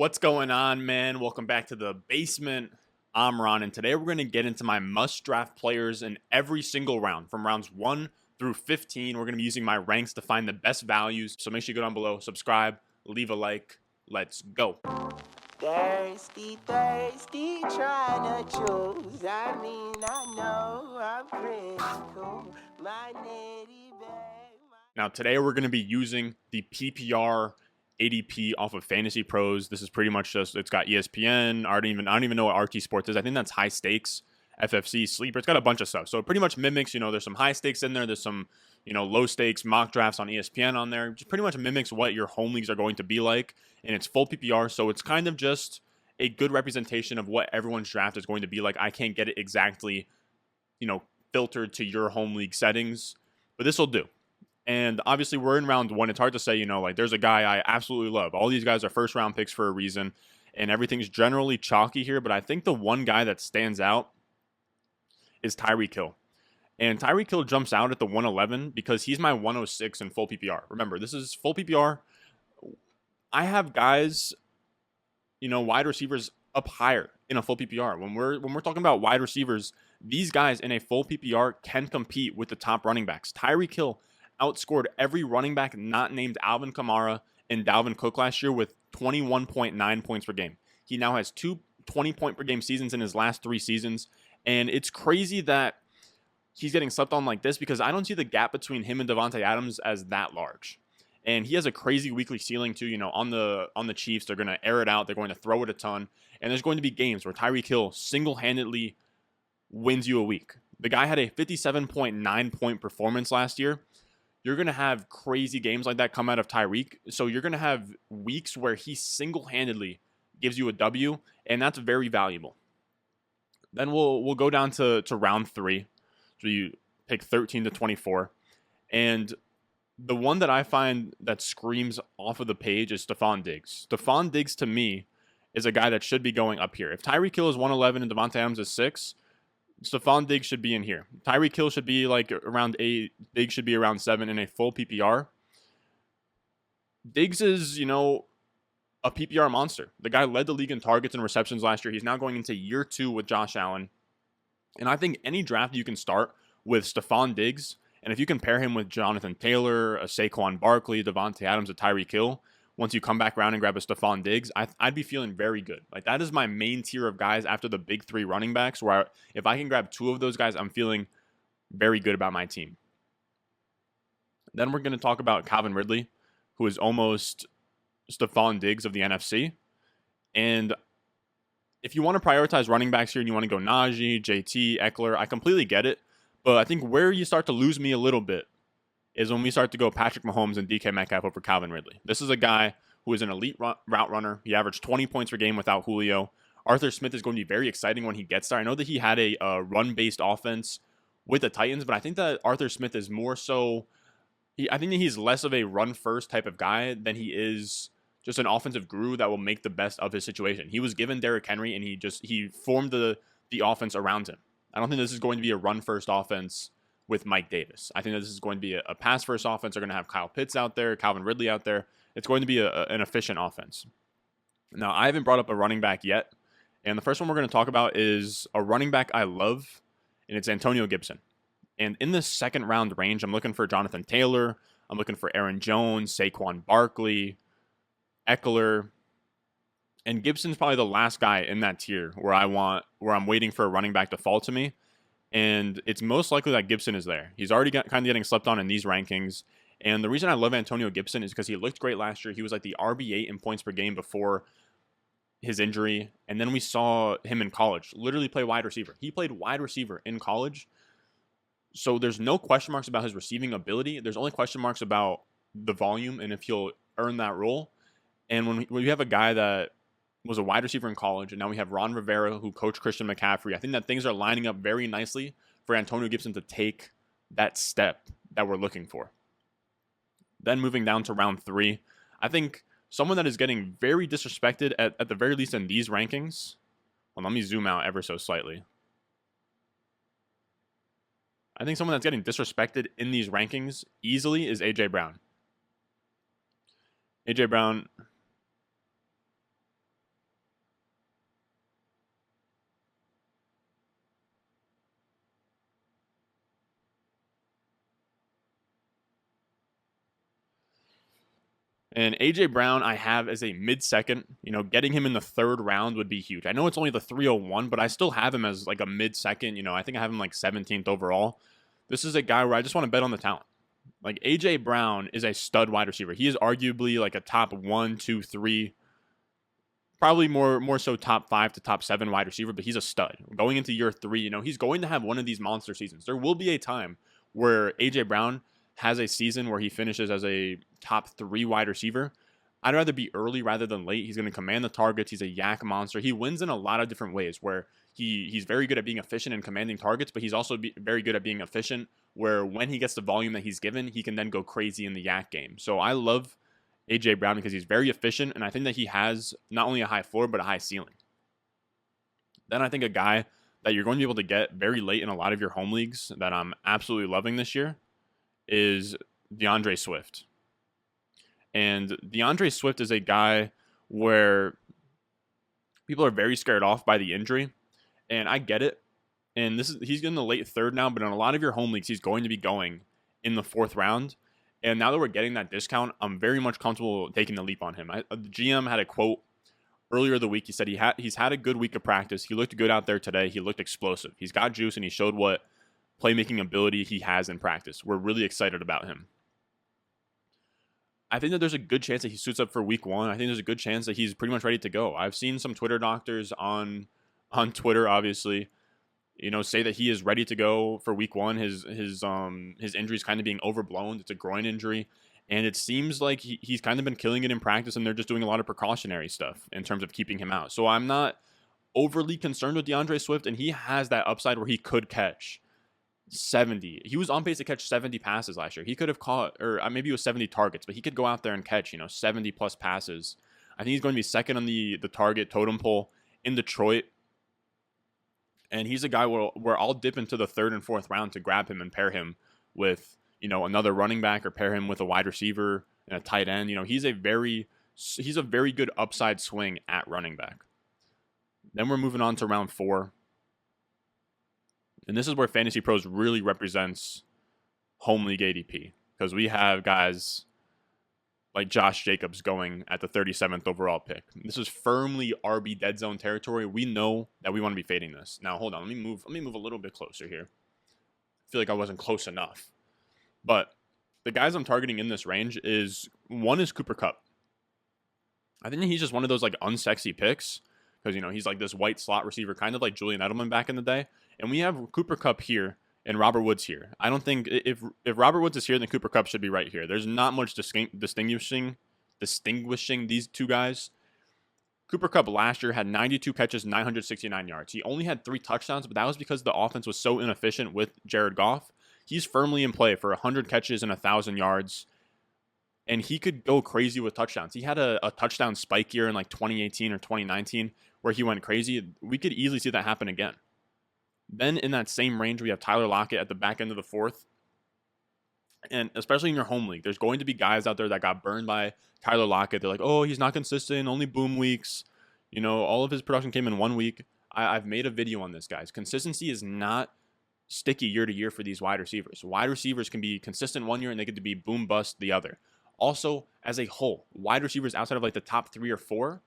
What's going on, man? Welcome back to the basement. I'm Ron, and today we're going to get into my must draft players in every single round from rounds 1 through 15. We're going to be using my ranks to find the best values. So make sure you go down below, subscribe, leave a like. Let's go. Thirsty, thirsty, trying to choose. I know I'm pretty cool. My nitty bag. Now, today we're going to be using the PPR ADP off of Fantasy Pros. This is pretty much just, it's got ESPN. I don't even know what RT Sports is. I think that's high stakes, FFC, sleeper. It's got a bunch of stuff. So it pretty much mimics, there's some high stakes in there. There's some, low stakes mock drafts on ESPN on there. Just pretty much mimics what your home leagues are going to be like. And it's full PPR. So it's kind of just a good representation of what everyone's draft is going to be like. I can't get it exactly, filtered to your home league settings, but this will do. And obviously, we're in round 1. It's hard to say, there's a guy I absolutely love. All these guys are first round picks for a reason, and everything's generally chalky here. But I think the one guy that stands out is Tyreek Hill. And Tyreek Hill jumps out at the 111 because he's my 106 in full PPR. Remember, this is full PPR. I have guys, wide receivers up higher in a full PPR. When we're talking about wide receivers, these guys in a full PPR can compete with the top running backs. Tyreek Hill outscored every running back not named Alvin Kamara and Dalvin Cook last year with 21.9 points per game. He now has 2 20-point per game seasons in his last 3 seasons. And it's crazy that he's getting slept on like this because I don't see the gap between him and Davante Adams as that large. And he has a crazy weekly ceiling too. On the Chiefs, they're going to air it out. They're going to throw it a ton. And there's going to be games where Tyreek Hill single-handedly wins you a week. The guy had a 57.9 point performance last year. You're going to have crazy games like that come out of Tyreek. So you're going to have weeks where he single-handedly gives you a W, and that's very valuable. Then we'll go down to round 3. So you pick 13 to 24. And the one that I find that screams off of the page is Stephon Diggs. Stephon Diggs, to me, is a guy that should be going up here. If Tyreek Hill is 111 and Davante Adams is 6, Stephon Diggs should be in here. Tyreek Hill should be like around 8. Diggs should be around 7 in a full PPR. Diggs is, a PPR monster. The guy led the league in targets and receptions last year. He's now going into year 2 with Josh Allen. And I think any draft you can start with Stephon Diggs, and if you can pair him with Jonathan Taylor, a Saquon Barkley, Davante Adams, a Tyreek Hill, once you come back around and grab a Stephon Diggs, I'd be feeling very good. Like, that is my main tier of guys after the big 3 running backs, where if I can grab 2 of those guys, I'm feeling very good about my team. Then we're going to talk about Calvin Ridley, who is almost Stephon Diggs of the NFC. And if you want to prioritize running backs here and you want to go Najee, JT, Eckler, I completely get it. But I think where you start to lose me a little bit is when we start to go Patrick Mahomes and DK Metcalf over Calvin Ridley. This is a guy who is an elite route runner. He averaged 20 points per game without Julio. Arthur Smith is going to be very exciting when he gets there. I know that he had a run-based offense with the Titans, but I think that Arthur Smith is more so, I think that he's less of a run-first type of guy than he is just an offensive guru that will make the best of his situation. He was given Derrick Henry, and he formed the offense around him. I don't think this is going to be a run-first offense with Mike Davis. I think that this is going to be a pass-first offense. They're going to have Kyle Pitts out there, Calvin Ridley out there. It's going to be an efficient offense. Now, I haven't brought up a running back yet, and the first one we're going to talk about is a running back I love, and it's Antonio Gibson. And in the second round range, I'm looking for Jonathan Taylor. I'm looking for Aaron Jones, Saquon Barkley, Eckler, and Gibson's probably the last guy in that tier where I'm waiting for a running back to fall to me. And it's most likely that Gibson is there. He's already kind of getting slept on in these rankings. And the reason I love Antonio Gibson is because he looked great last year. He was like the RB8 in points per game before his injury. And then we saw him in college literally play wide receiver. He played wide receiver in college. So there's no question marks about his receiving ability. There's only question marks about the volume and if he'll earn that role. And when we have a guy that was a wide receiver in college, and now we have Ron Rivera, who coached Christian McCaffrey, I think that things are lining up very nicely for Antonio Gibson to take that step that we're looking for. Then moving down to round 3, I think someone that is getting very disrespected, at the very least in these rankings. Well, let me zoom out ever so slightly. I think someone that's getting disrespected in these rankings easily is A.J. Brown. A.J. Brown, And AJ Brown, I have as a mid-second. Getting him in the third round would be huge. I know it's only the 301, but I still have him as like a mid-second. I think I have him like 17th overall. This is a guy where I just want to bet on the talent. Like AJ Brown is a stud wide receiver. He is arguably like a top 1, 2, 3, probably more so top 5 to top 7 wide receiver, but he's a stud. Going into year 3, he's going to have one of these monster seasons. There will be a time where AJ Brown has a season where he finishes as a top 3 wide receiver. I'd rather be early rather than late. He's going to command the targets. He's a yak monster. He wins in a lot of different ways where he's very good at being efficient and commanding targets, but he's also very good at being efficient where when he gets the volume that he's given, he can then go crazy in the yak game. So I love AJ Brown because he's very efficient, and I think that he has not only a high floor, but a high ceiling. Then I think a guy that you're going to be able to get very late in a lot of your home leagues that I'm absolutely loving this year is DeAndre Swift. And DeAndre Swift is a guy where people are very scared off by the injury, and I get it. And he's in the late third now, but in a lot of your home leagues, he's going to be going in the fourth round. And now that we're getting that discount, I'm very much comfortable taking the leap on him. The GM had a quote earlier the week. He said he's had a good week of practice. He looked good out there today. He looked explosive. He's got juice, and he showed what playmaking ability he has in practice. We're really excited about him. I think that there's a good chance that he suits up for week 1. I think there's a good chance that he's pretty much ready to go. I've seen some Twitter doctors on Twitter, obviously, say that he is ready to go for week 1. His injury is kind of being overblown. It's a groin injury, and it seems like he's kind of been killing it in practice, and they're just doing a lot of precautionary stuff in terms of keeping him out. So I'm not overly concerned with DeAndre Swift, and he has that upside where he could catch 70. He was on pace to catch 70 passes last year. He could have caught, or maybe it was 70 targets, but he could go out there and catch, 70 plus passes. I think he's going to be second on the target totem pole in Detroit. And he's a guy where I'll dip into the third and fourth round to grab him and pair him with, another running back or pair him with a wide receiver and a tight end. He's a very good upside swing at running back. Then we're moving on to round 4. And this is where Fantasy Pros really represents home league ADP, because we have guys like Josh Jacobs going at the 37th overall pick. This is firmly RB dead zone territory. We know that we want to be fading this. Now, hold on. Let me move a little bit closer here. I feel like I wasn't close enough. But the guys I'm targeting in this range one is Cooper Kupp. I think he's just one of those like unsexy picks because, he's like this white slot receiver, kind of like Julian Edelman back in the day. And we have Cooper Kupp here and Robert Woods here. I don't think if Robert Woods is here, then Cooper Kupp should be right here. There's not much distinguishing these two guys. Cooper Kupp last year had 92 catches, 969 yards. He only had 3 touchdowns, but that was because the offense was so inefficient with Jared Goff. He's firmly in play for 100 catches and 1,000 yards, and he could go crazy with touchdowns. He had a touchdown spike year in like 2018 or 2019 where he went crazy. We could easily see that happen again. Then in that same range, we have Tyler Lockett at the back end of the 4th. And especially in your home league, there's going to be guys out there that got burned by Tyler Lockett. They're like, oh, he's not consistent, only boom weeks. All of his production came in 1 week. I've made a video on this, guys. Consistency is not sticky year to year for these wide receivers. Wide receivers can be consistent 1 year and they get to be boom bust the other. Also, as a whole, wide receivers outside of like the top 3 or 4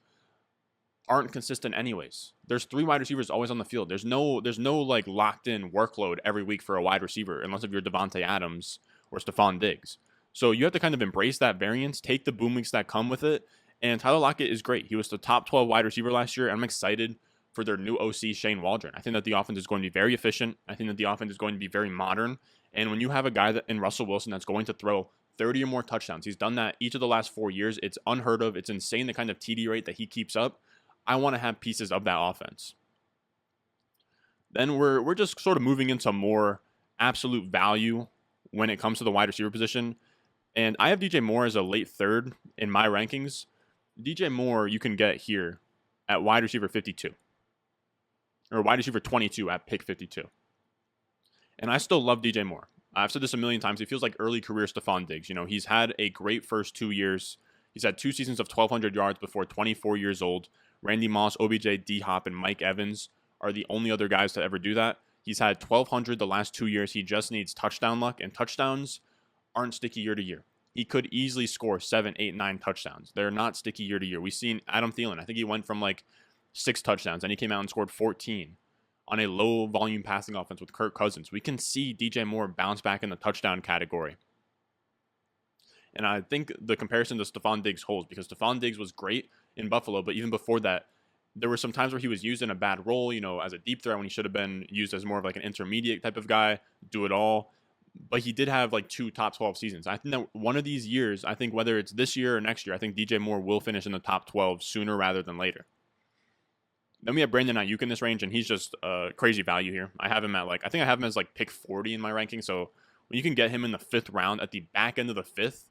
aren't consistent anyways. There's 3 wide receivers always on the field. There's no like locked in workload every week for a wide receiver unless if you're Devontae Adams or Stephon Diggs. So you have to kind of embrace that variance, take the boom weeks that come with it. And Tyler Lockett is great. He was the top 12 wide receiver last year. I'm excited for their new OC, Shane Waldron. I think that the offense is going to be very efficient. I think that the offense is going to be very modern. And when you have a guy in Russell Wilson that's going to throw 30 or more touchdowns, he's done that each of the last 4 years. It's unheard of. It's insane the kind of TD rate that he keeps up. I want to have pieces of that offense. Then we're just sort of moving into more absolute value when it comes to the wide receiver position. And I have DJ Moore as a late 3rd in my rankings. DJ Moore you can get here at wide receiver 52. Or wide receiver 22 at pick 52. And I still love DJ Moore. I've said this a million times. He feels like early career Stephon Diggs. He's had a great first 2 years. He's had 2 seasons of 1,200 yards before 24 years old. Randy Moss, OBJ, D-Hop, and Mike Evans are the only other guys to ever do that. He's had 1,200 the last 2 years. He just needs touchdown luck, and touchdowns aren't sticky year to year. he could easily score 7, 8, 9 touchdowns. They're not sticky year to year. We've seen Adam Thielen. I think he went from like 6 touchdowns and he came out and scored 14 on a low volume passing offense with Kirk Cousins. We can see DJ Moore bounce back in the touchdown category. And I think the comparison to Stephon Diggs holds because Stephon Diggs was great in Buffalo, but even before that, there were some times where he was used in a bad role, as a deep threat when he should have been used as more of like an intermediate type of guy, do it all. But he did have like 2 top 12 seasons. I think that one of these years, I think whether it's this year or next year, I think DJ Moore will finish in the top 12 sooner rather than later. Then we have Brandon Ayuk in this range, and he's just crazy value here. I have him at I think I have him as like pick 40 in my ranking. So when you can get him in the 5th round at the back end of the 5th,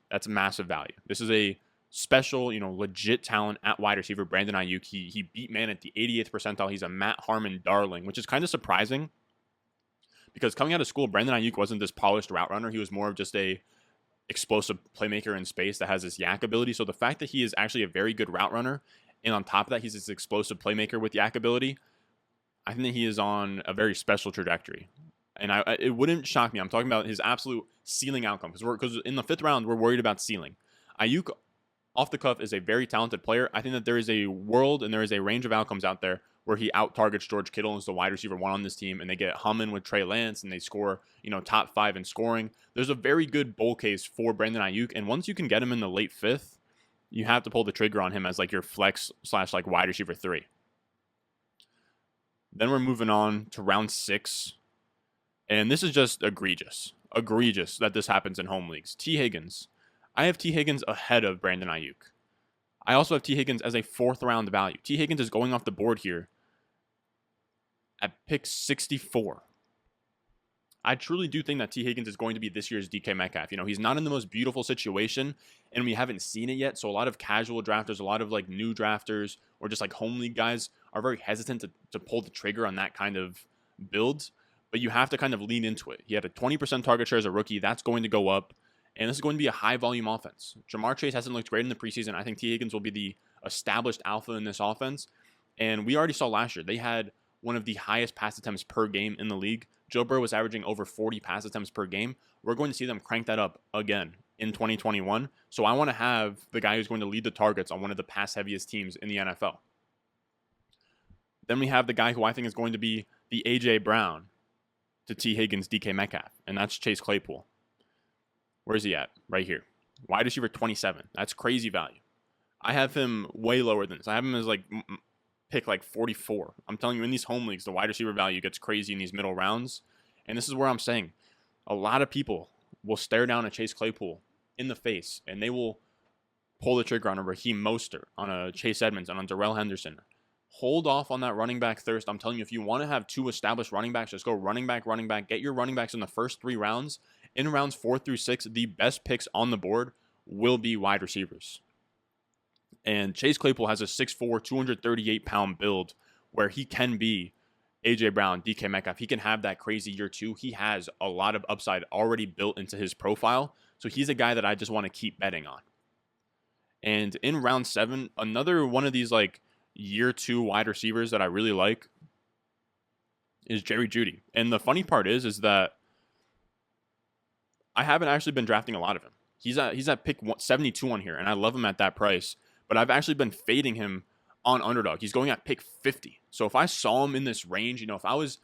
that's massive value. This is a special, legit talent at wide receiver, Brandon Ayuk. He beat man at the 88th percentile. He's a Matt Harmon darling, which is kind of surprising because coming out of school, Brandon Ayuk wasn't this polished route runner. He was more of just a explosive playmaker in space that has this yak ability. So the fact that he is actually a very good route runner, and on top of that, he's this explosive playmaker with yak ability, I think that he is on a very special trajectory. And it wouldn't shock me. I'm talking about his absolute ceiling outcome because in the 5th round, we're worried about ceiling. Ayuk, off the cuff, is a very talented player. I think that there is a world and there is a range of outcomes out there where he out-targets George Kittle and is the wide receiver 1 on this team, and they get humming with Trey Lance, and they score, top 5 in scoring. There's a very good bull case for Brandon Ayuk, and once you can get him in the late 5th, you have to pull the trigger on him as like your flex / like wide receiver 3. Then we're moving on to round 6. And this is just egregious that this happens in home leagues. T. Higgins. I have T. Higgins ahead of Brandon Ayuk. I also have T. Higgins as a 4th round value. T. Higgins is going off the board here at pick 64. I truly do think that T. Higgins is going to be this year's DK Metcalf. He's not in the most beautiful situation, and we haven't seen it yet. So a lot of casual drafters, a lot of like new drafters, or just like home league guys are very hesitant to pull the trigger on that kind of build. But you have to kind of lean into it. He had a 20% target share as a rookie. That's going to go up. And this is going to be a high-volume offense. Jamar Chase hasn't looked great in the preseason. I think T. Higgins will be the established alpha in this offense. And we already saw last year, they had one of the highest pass attempts per game in the league. Joe Burrow was averaging over 40 pass attempts per game. We're going to see them crank that up again in 2021. So I want to have the guy who's going to lead the targets on one of the pass-heaviest teams in the NFL. Then we have the guy who I think is going to be the A.J. Brown to T. Higgins, DK Metcalf, and that's Chase Claypool. Where's he at? Right here. Wide receiver 27. That's crazy value. I have him way lower than this. I have him as like pick like 44. I'm telling you, in these home leagues, the wide receiver value gets crazy in these middle rounds, and this is where I'm saying a lot of people will stare down at Chase Claypool in the face, and they will pull the trigger on a Raheem Mostert, on a Chase Edmonds, and on Darrell Henderson. Hold off on that running back thirst. I'm telling you, if you want to have 2 established running backs, just go running back. Get your running backs in the first 3 rounds. In rounds 4 through 6, the best picks on the board will be wide receivers. And Chase Claypool has a 6'4", 238-pound build where he can be A.J. Brown, DK Metcalf. He can have that crazy year 2. He has a lot of upside already built into his profile. So he's a guy that I just want to keep betting on. And in round 7, another one of these like year 2 wide receivers that I really like is Jerry Jeudy. And the funny part is that I haven't actually been drafting a lot of him. He's at pick 72 on here, and I love him at that price. But I've actually been fading him on Underdog. He's going at pick 50. So if I saw him in this range, if I was,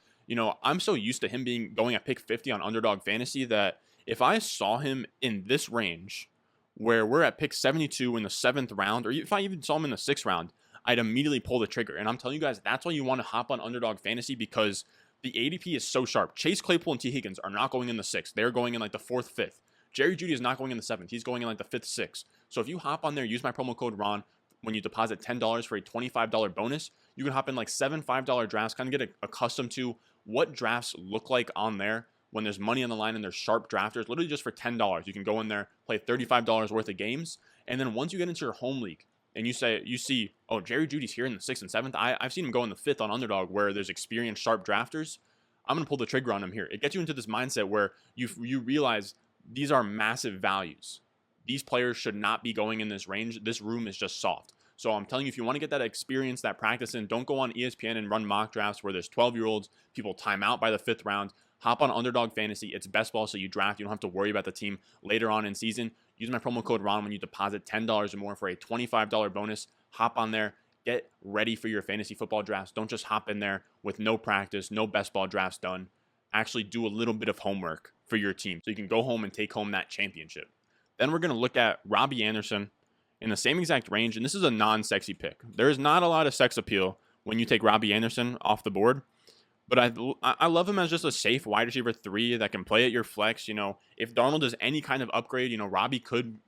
I'm so used to him going at pick 50 on Underdog Fantasy that if I saw him in this range where we're at pick 72 in the 7th round, or if I even saw him in the 6th round, I'd immediately pull the trigger. And I'm telling you guys, that's why you want to hop on Underdog Fantasy, because the ADP is so sharp. Chase Claypool and T. Higgins are not going in the 6th. They're going in like the 4th, 5th. Jerry Jeudy is not going in the 7th. He's going in like the 5th, 6th. So if you hop on there, use my promo code RON when you deposit $10 for a $25 bonus, you can hop in like 7 $5 drafts, kind of get accustomed to what drafts look like on there when there's money on the line and there's sharp drafters. Literally just for $10, you can go in there, play $35 worth of games. And then once you get into your home league, and you see, oh, Jerry Jeudy's here in the 6th and 7th. I've seen him go in the 5th on Underdog where there's experienced sharp drafters. I'm going to pull the trigger on him here. It gets you into this mindset where you realize these are massive values. These players should not be going in this range. This room is just soft. So I'm telling you, if you want to get that experience, that practice in, don't go on ESPN and run mock drafts where there's 12-year-olds, people time out by the 5th round. Hop on Underdog Fantasy. It's best ball, so you draft. You don't have to worry about the team later on in season. Use my promo code RON when you deposit $10 or more for a $25 bonus. Hop on there. Get ready for your fantasy football drafts. Don't just hop in there with no practice, no best ball drafts done. Actually do a little bit of homework for your team so you can go home and take home that championship. Then we're going to look at Robbie Anderson in the same exact range, and this is a non-sexy pick. There is not a lot of sex appeal when you take Robbie Anderson off the board, but I love him as just a safe wide receiver 3 that can play at your flex. If Darnold does any kind of upgrade, Robbie could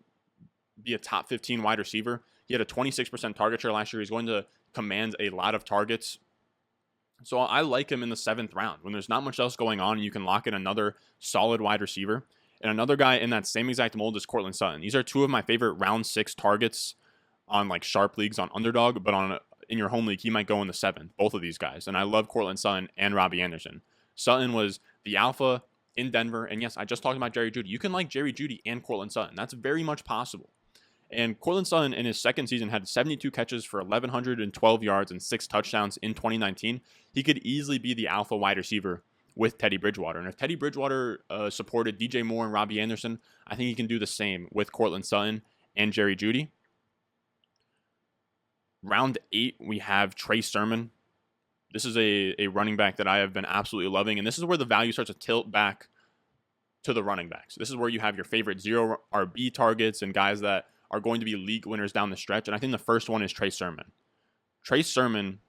be a top 15 wide receiver. He had a 26% target share last year. He's going to command a lot of targets. So I like him in the 7th round when there's not much else going on and you can lock in another solid wide receiver. And another guy in that same exact mold is Courtland Sutton. These are 2 of my favorite round 6 targets on like sharp leagues on Underdog, but in your home league, he might go in the 7th, both of these guys. And I love Courtland Sutton and Robbie Anderson. Sutton was the alpha in Denver. And yes, I just talked about Jerry Jeudy. You can like Jerry Jeudy and Courtland Sutton. That's very much possible. And Courtland Sutton in his second season had 72 catches for 1,112 yards and 6 touchdowns in 2019. He could easily be the alpha wide receiver with Teddy Bridgewater. And if Teddy Bridgewater supported DJ Moore and Robbie Anderson, I think he can do the same with Courtland Sutton and Jerry Jeudy. Round 8, we have Trey Sermon. This is a running back that I have been absolutely loving. And this is where the value starts to tilt back to the running backs. This is where you have your favorite 0 RB targets and guys that are going to be league winners down the stretch. And I think the first one is Trey Sermon. Trey Sermon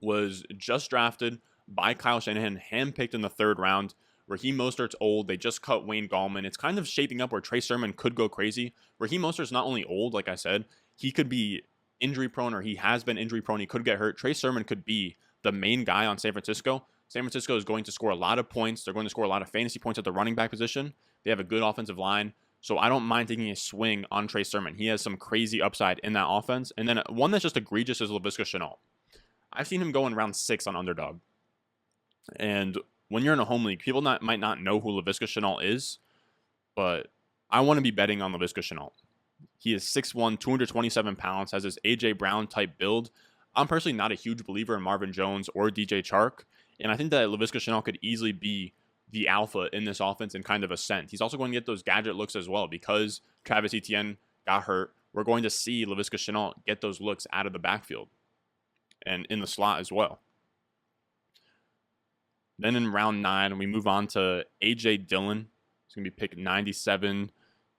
was just drafted by Kyle Shanahan, handpicked in the 3rd round. Raheem Mostert's old. They just cut Wayne Gallman. It's kind of shaping up where Trey Sermon could go crazy. Raheem Mostert's not only old, like I said, he could be injury prone, or he has been injury prone. He could get hurt. Trey Sermon could be the main guy on San Francisco. San Francisco is going to score a lot of points. They're going to score a lot of fantasy points at the running back position. They have a good offensive line. So I don't mind taking a swing on Trey Sermon. He has some crazy upside in that offense. And then one that's just egregious is Laviska Shenault. I've seen him go in round 6 on Underdog. And when you're in a home league, people might not know who Laviska Shenault is, but I want to be betting on Laviska Shenault. He is 6'1", 227 pounds, has this A.J. Brown type build. I'm personally not a huge believer in Marvin Jones or DJ Chark, and I think that Laviska Shenault could easily be the alpha in this offense and kind of ascent. He's also going to get those gadget looks as well because Travis Etienne got hurt. We're going to see Laviska Shenault get those looks out of the backfield and in the slot as well. Then in round 9, we move on to A.J. Dillon. It's going to be picked 97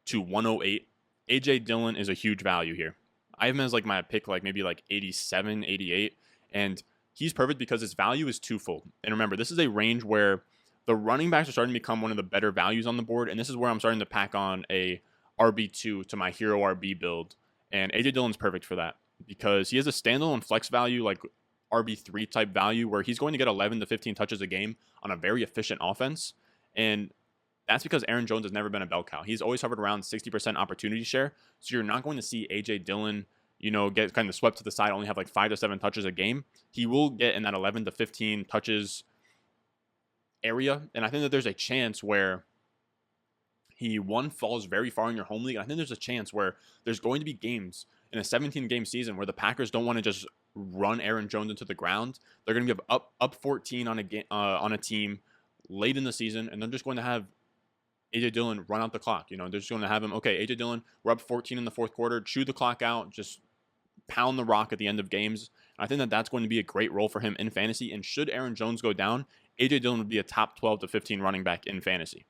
to 108. A.J. Dillon is a huge value here. I have him as like my pick, maybe 87, 88. And he's perfect because his value is twofold. And remember, this is a range where the running backs are starting to become one of the better values on the board. And this is where I'm starting to pack on a RB2 to my hero RB build. And A.J. Dillon's perfect for that because he has a standalone flex value, like RB3 type value, where he's going to get 11 to 15 touches a game on a very efficient offense. And that's because Aaron Jones has never been a bell cow. He's always hovered around 60% opportunity share. So you're not going to see A.J. Dillon, get kind of swept to the side, only have 5 to 7 touches a game. He will get in that 11 to 15 touches area. And I think that there's a chance where he falls very far in your home league. I think there's a chance where there's going to be games in a 17-game season where the Packers don't want to just run Aaron Jones into the ground. They're going to be up 14 on a team late in the season, and they're just going to have A.J. Dillon run out the clock. They're just going to have him, okay, A.J. Dillon, we're up 14 in the 4th quarter, chew the clock out, just pound the rock at the end of games. I think that that's going to be a great role for him in fantasy, and should Aaron Jones go down, A.J. Dillon would be a top 12 to 15 running back in fantasy.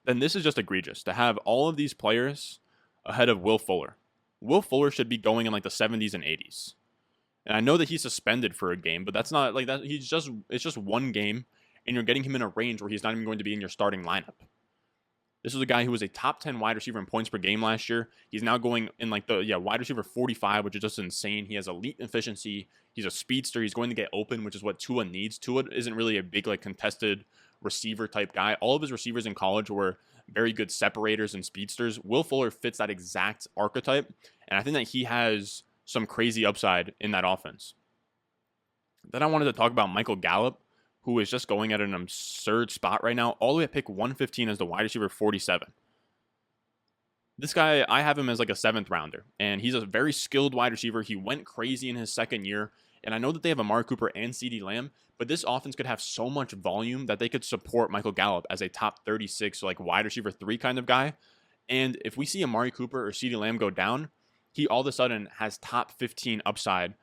Then this is just egregious to have all of these players ahead of Will Fuller. Will Fuller should be going in the 70s and 80s. And I know that he's suspended for a game, but that's not that. It's just one game, and you're getting him in a range where he's not even going to be in your starting lineup. This is a guy who was a top 10 wide receiver in points per game last year. He's now going in wide receiver 45, which is just insane. He has elite efficiency. He's a speedster. He's going to get open, which is what Tua needs. Tua isn't really a big contested receiver type guy. All of his receivers in college were very good separators and speedsters. Will Fuller fits that exact archetype, and I think that he has some crazy upside in that offense. Then I wanted to talk about Michael Gallup, who is just going at an absurd spot right now, all the way at pick 115 as the wide receiver 47. This guy, I have him as a 7th rounder, and he's a very skilled wide receiver. He went crazy in his second year, And I know that they have Amari Cooper and CeeDee Lamb, but this offense could have so much volume that they could support Michael Gallup as a top 36, like wide receiver 3 kind of guy. And if we see Amari Cooper or CeeDee Lamb go down, he all of a sudden has top 15 upside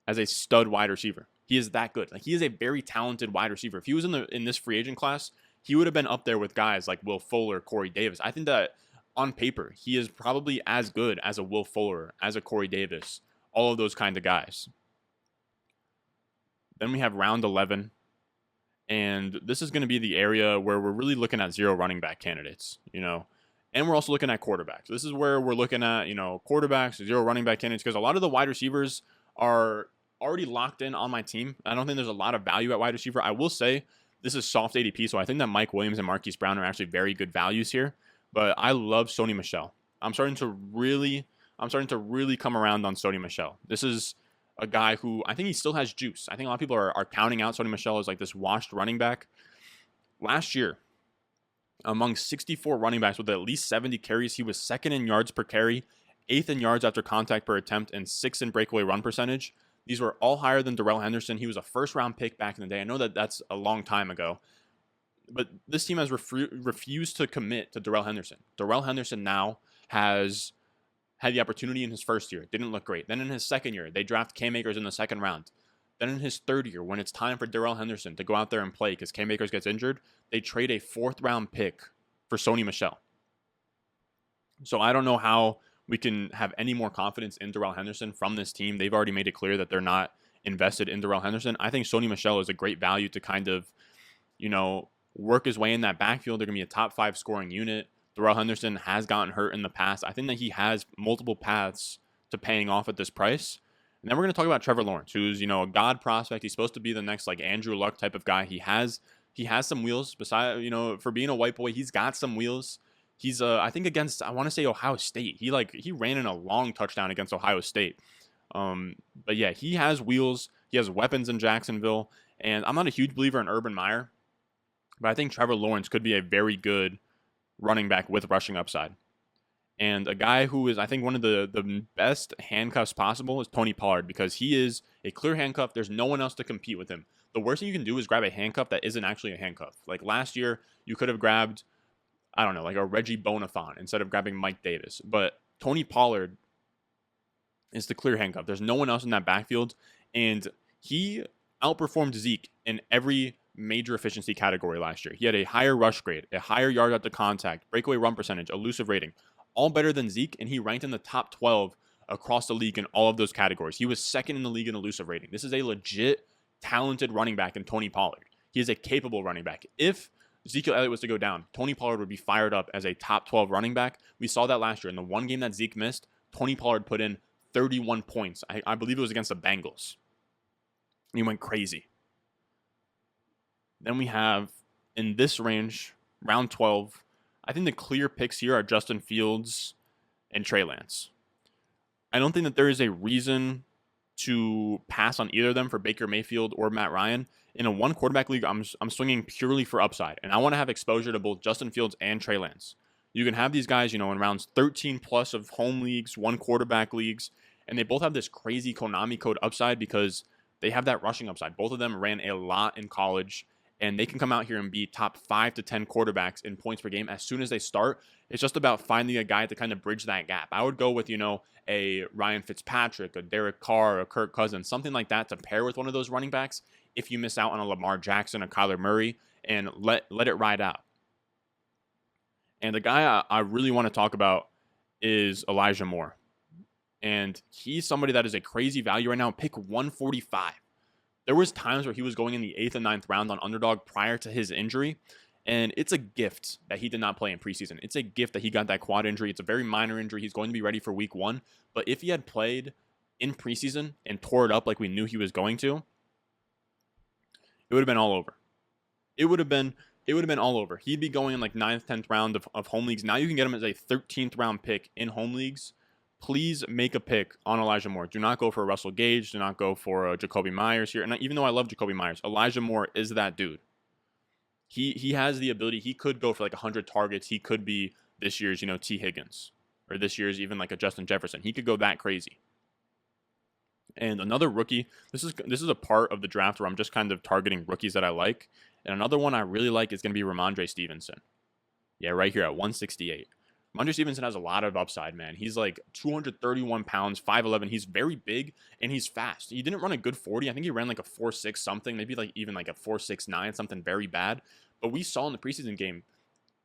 as a stud wide receiver. He is that good. Like, he is a very talented wide receiver. If he was in this free agent class, he would have been up there with guys like Will Fuller, Corey Davis. I think that on paper, he is probably as good as a Will Fuller, as a Corey Davis, all of those kind of guys. Then we have round 11, and this is going to be the area where we're really looking at 0 running back candidates, and we're also looking at quarterbacks. This is where we're looking at, quarterbacks, 0 running back candidates, because a lot of the wide receivers are already locked in on my team. I don't think there's a lot of value at wide receiver. I will say this is soft ADP, so I think that Mike Williams and Marquise Brown are actually very good values here. But I love Sony Michel. I'm starting to really come around on Sony Michel. This is a guy who I think he still has juice. I think a lot of people are counting out Sony Michel as like this washed running back. Last year, among 64 running backs with at least 70 carries, he was 2nd in yards per carry, 8th in yards after contact per attempt, and 6th in breakaway run percentage. These were all higher than Darrell Henderson. He was a first-round pick back in the day. I know that that's a long time ago, but this team has refused to commit to Darrell Henderson. Darrell Henderson now has had the opportunity in his first year. It didn't look great. Then in his second year, they draft Cam Akers in the 2nd round. Then in his 3rd year, when it's time for Darrell Henderson to go out there and play because Cam Akers gets injured, they trade a 4th-round pick for Sony Michel. So I don't know how we can have any more confidence in Darrell Henderson from this team. They've already made it clear that they're not invested in Darrell Henderson. I think Sony Michel is a great value to kind of, work his way in that backfield. They're going to be a top 5 scoring unit. Darrell Henderson has gotten hurt in the past. I think that he has multiple paths to paying off at this price. And then we're going to talk about Trevor Lawrence, who's, a god prospect. He's supposed to be the next like Andrew Luck type of guy. He has some wheels. Besides, for being a white boy, he's got some wheels. He's I think against, I want to say Ohio State. He ran in a long touchdown against Ohio State. But yeah, he has wheels. He has weapons in Jacksonville. And I'm not a huge believer in Urban Meyer, but I think Trevor Lawrence could be a very good running back with rushing upside. And a guy who is, I think, one of the best handcuffs possible is Tony Pollard, because he is a clear handcuff. There's no one else to compete with him. The worst thing you can do is grab a handcuff that isn't actually a handcuff. Like last year, you could have grabbed, I don't know, like a Reggie Bonifant instead of grabbing Mike Davis. But Tony Pollard is the clear handcuff. There's no one else in that backfield. And he outperformed Zeke in every major efficiency category last year. He had a higher rush grade, a higher yard after contact, breakaway run percentage, elusive rating, all better than Zeke, and he ranked in the top 12 across the league in all of those categories. He was 2nd in the league in elusive rating. This is a legit, talented running back in Tony Pollard. He is a capable running back. If Ezekiel Elliott was to go down, Tony Pollard would be fired up as a top 12 running back. We saw that last year. In the one game that Zeke missed, Tony Pollard put in 31 points. I believe it was against the Bengals. He went crazy. Then we have, in this range, round 12, I think the clear picks here are Justin Fields and Trey Lance. I don't think that there is a reason to pass on either of them for Baker Mayfield or Matt Ryan. In a 1-quarterback league, I'm swinging purely for upside, and I want to have exposure to both Justin Fields and Trey Lance. You can have these guys, in rounds 13 plus of home leagues, 1-quarterback leagues, and they both have this crazy Konami code upside because they have that rushing upside. Both of them ran a lot in college, and they can come out here and be top 5 to 10 quarterbacks in points per game as soon as they start. It's just about finding a guy to kind of bridge that gap. I would go with, a Ryan Fitzpatrick, a Derek Carr, a Kirk Cousins, something like that to pair with one of those running backs if you miss out on a Lamar Jackson, a Kyler Murray, and let it ride out. And the guy I really want to talk about is Elijah Moore. And he's somebody that is a crazy value right now, pick 145. There was times where he was going in the 8th and 9th round on Underdog prior to his injury, and it's a gift that he did not play in preseason. It's a gift that he got that quad injury. It's a very minor injury. He's going to be ready for week 1, but if he had played in preseason and tore it up like we knew he was going to, it would have been all over. It would have been all over. He'd be going in like 9th, 10th round of home leagues. Now you can get him as a 13th round pick in home leagues. Please make a pick on Elijah Moore. Do not go for Russell Gage. Do not go for Jacoby Myers here. And even though I love Jacoby Myers, Elijah Moore is that dude. He has the ability. He could go for like 100 targets. He could be this year's, T. Higgins. Or this year's even like a Justin Jefferson. He could go that crazy. And another rookie, this is a part of the draft where I'm just kind of targeting rookies that I like. And another one I really like is going to be Ramondre Stevenson. Yeah, right here at 168. Ramondre Stevenson has a lot of upside, man. He's like 231 pounds, 5'11". He's very big and he's fast. He didn't run a good 40. I think he ran like a 4.6 something, maybe like even like a 4.69, something very bad. But we saw in the preseason game,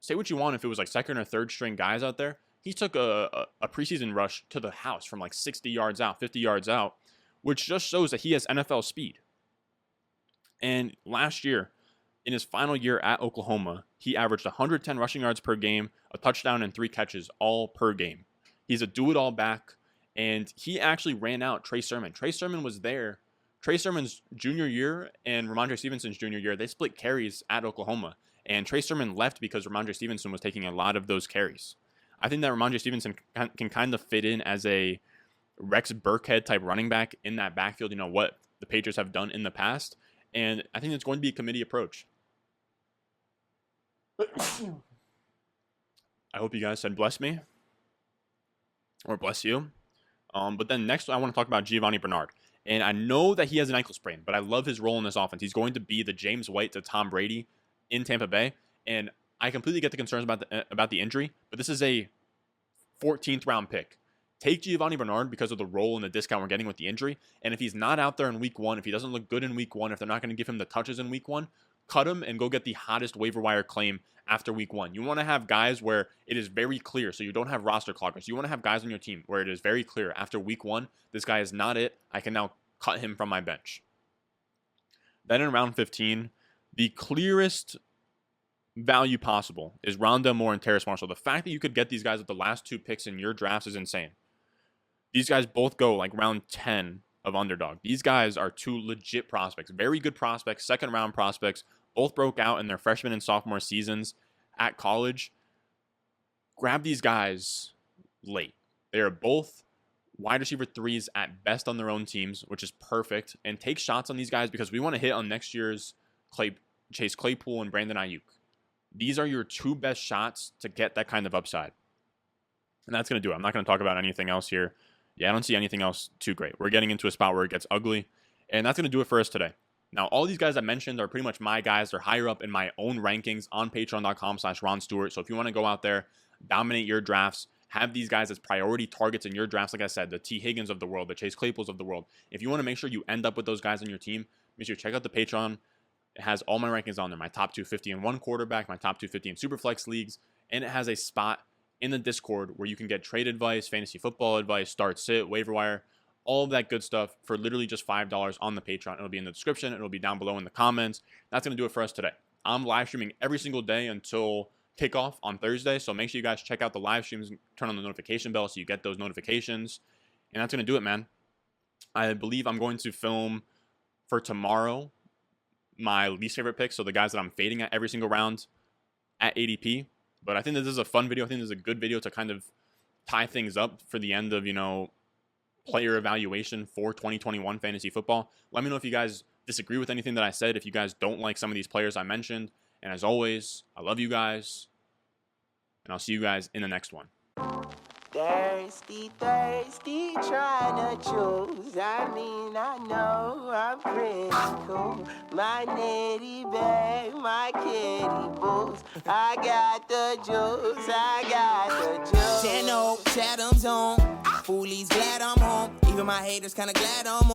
say what you want if it was like second or third string guys out there, he took a preseason rush to the house from like 60 yards out, 50 yards out, which just shows that he has NFL speed. And last year, in his final year at Oklahoma, he averaged 110 rushing yards per game, a touchdown, and 3 catches all per game. He's a do-it-all back, and he actually ran out Trey Sermon. Trey Sermon was there. Trey Sermon's junior year and Ramondre Stevenson's junior year, they split carries at Oklahoma, and Trey Sermon left because Ramondre Stevenson was taking a lot of those carries. I think that Ramondre Stevenson can kind of fit in as a Rex Burkhead type running back in that backfield, you know, what the Patriots have done in the past, and I think it's going to be a committee approach. I hope you guys said bless me or bless you. But then next, I want to talk about Giovanni Bernard. And I know that he has an ankle sprain, but I love his role in this offense. He's going to be the James White to Tom Brady in Tampa Bay. And I completely get the concerns about the injury, but this is a 14th round pick. Take Giovanni Bernard because of the role and the discount we're getting with the injury. And if he's not out there in week 1, if he doesn't look good in week 1, if they're not going to give him the touches in week 1, cut him and go get the hottest waiver wire claim after week 1. You want to have guys where it is very clear, so you don't have roster cloggers. You want to have guys on your team where it is very clear after week 1, this guy is not it. I can now cut him from my bench. Then in round 15, the clearest value possible is Rondale Moore and Terrace Marshall. The fact that you could get these guys with the last 2 picks in your drafts is insane. These guys both go like round 10 of underdog. These guys are 2 legit prospects, very good prospects, second round prospects. Both broke out in their freshman and sophomore seasons at college. Grab these guys late. They are both wide receiver 3s at best on their own teams, which is perfect. And take shots on these guys because we want to hit on next year's Chase Claypool and Brandon Ayuk. These are your 2 best shots to get that kind of upside. And that's going to do it. I'm not going to talk about anything else here. Yeah, I don't see anything else too great. We're getting into a spot where it gets ugly. And that's going to do it for us today. Now, all these guys I mentioned are pretty much my guys. They're higher up in my own rankings on patreon.com/Ron Stewart. So if you want to go out there, dominate your drafts, have these guys as priority targets in your drafts, like I said, the T. Higgins of the world, the Chase Claypools of the world. If you want to make sure you end up with those guys on your team, make sure you check out the Patreon. It has all my rankings on there. My top 250 in one quarterback, my top 250 in Superflex leagues, and it has a spot in the Discord where you can get trade advice, fantasy football advice, start sit, waiver wire, all of that good stuff for literally just $5 on the Patreon. It'll be in the description. It'll be down below in the comments. That's going to do it for us today. I'm live streaming every single day until kickoff on Thursday. So make sure you guys check out the live streams and turn on the notification bell so you get those notifications. And that's going to do it, man. I believe I'm going to film for tomorrow my least favorite picks. So the guys that I'm fading at every single round at ADP. But I think this is a fun video. I think this is a good video to kind of tie things up for the end of, player evaluation for 2021 fantasy football. Let me know if you guys disagree with anything that I said, if you guys don't like some of these players I mentioned. And as always, I love you guys, and I'll see you guys in the next one. Thirsty, thirsty, trying to choose. I mean, I know I'm critical. My nitty bag, my kitty boots. I got the juice, I got the juice. 10-0, Chatham's home. Foolies glad I'm home. Even my haters kinda glad I'm home.